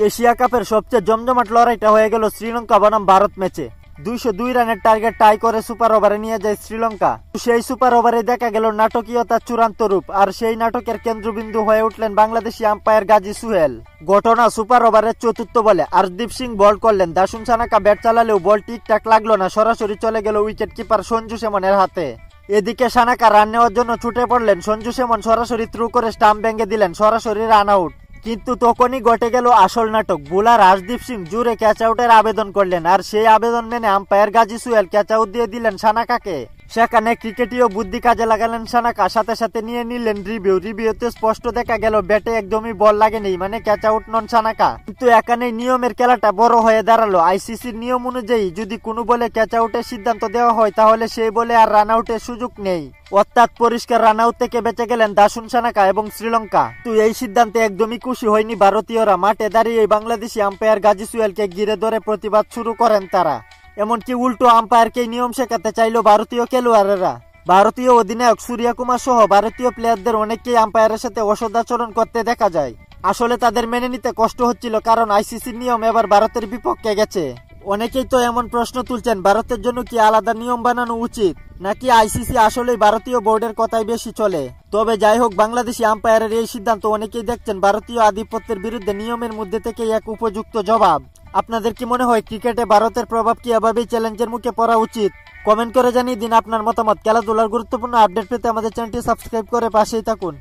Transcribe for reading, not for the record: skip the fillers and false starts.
Asia কাপের সবচেয়ে জমজমাট লড়াইটা হয়ে গেল শ্রীলঙ্কা বনাম ভারত ম্যাচে। 202 রানের টার্গেট টাই করে সুপার ওভারে নিয়ে যায় শ্রীলঙ্কা। সেই সুপার ওভারে দেখা গেল নাটকীয়তার চূড়ান্ত রূপ, আর সেই নাটকের কেন্দ্রবিন্দু হয়ে উঠলেন বাংলাদেশি আম্পায়ার গাজী সুহেল। ঘটনা সুপার ওভারের চতুর্থ বলে আরদীপ সিং বল করলেন, দাসুন সানাকা ব্যাট চালালেও বল ঠিকঠাক লাগলো না, সরাসরি চলে গেল উইকেট কিপার সঞ্জু স্যামনের হাতে। এদিকে সানাকা রান নেওয়ার জন্য ছুটে পড়লেন, সঞ্জু স্যামন সরাসরি থ্রু করে স্টাম্প ভেঙে দিলেন, সরাসরি রান আউট। কিন্তু তখনই ঘটে গেল আসল নাটক। বোলার আরদীপ সিং জোরে ক্যাচ আউটের আবেদন করলেন, আর সেই আবেদন মেনে umpire Gazi Suhel catch out দিয়ে দিলেন সানাকাকে। সেখানে ক্রিকেটীয় বুদ্ধি কাজে লাগালেন সানাকা, সাথে সাথে নিয়ে নিলেন রিভিউতে স্পষ্ট দেখা গেল ব্যাটে একদমই বল লাগেনি, মানে ক্যাচ আউট নন সানাকা। কিন্তু এখানে নিয়মের খেলাটা বড় হয়ে দাঁড়ালো। আইসিসির নিয়ম অনুযায়ী যদি কোনো বলে ক্যাচ আউটের সিদ্ধান্ত দেওয়া হয় তাহলে সেই বলে আর রান আউটের সুযোগ নেই, অর্থাৎ পরিষ্কার রান আউট থেকে বেঁচে গেলেন দাসুন সানাকা এবং শ্রীলঙ্কা। তো এই সিদ্ধান্তে একদমই খুশি হয়নি ভারতীয়রা। মাঠে দাঁড়িয়ে বাংলাদেশি আম্পায়ার গাজী সুহেলকে ঘিরে ধরে প্রতিবাদ শুরু করেন তারা। এমনকি উল্টো আম্পায়ারকে নিয়ম শেখাতে চাইল ভারতীয় খেলোয়াড়েরা। ভারতীয় অধিনায়ক সূর্য কুমার সহ ভারতীয় প্লেয়ারদের অনেকেই আম্পায়ারের সাথে অসদাচরণ করতে দেখা যায়। আসলে তাদের মেনে নিতে কষ্ট হচ্ছিল, কারণ আইসিসির নিয়ম এবার ভারতের বিপক্ষে গেছে। অনেকেই তো এমন প্রশ্ন তুলছেন, ভারতের জন্য কি আলাদা নিয়ম বানানো উচিত, নাকি আইসিসি আসলেই ভারতীয় বোর্ডের কথাই বেশি চলে। তবে যাই হোক, বাংলাদেশি আম্পায়ারের এই সিদ্ধান্ত অনেকেই দেখছেন ভারতীয় আধিপত্যের বিরুদ্ধে নিয়মের মধ্যে থেকে এক উপযুক্ত জবাব। আপনাদের কি মনে হয় ক্রিকেটে ভারতের প্রভাব কি এভাবেই চ্যালেঞ্জের মুখে পড়া উচিত? কমেন্ট করে জানিয়ে দিন আপনার মতামত। খেলাধুলার গুরুত্বপূর্ণ আপডেট পেতে আমাদের চ্যানেলটি সাবস্ক্রাইব করে পাশেই থাকুন।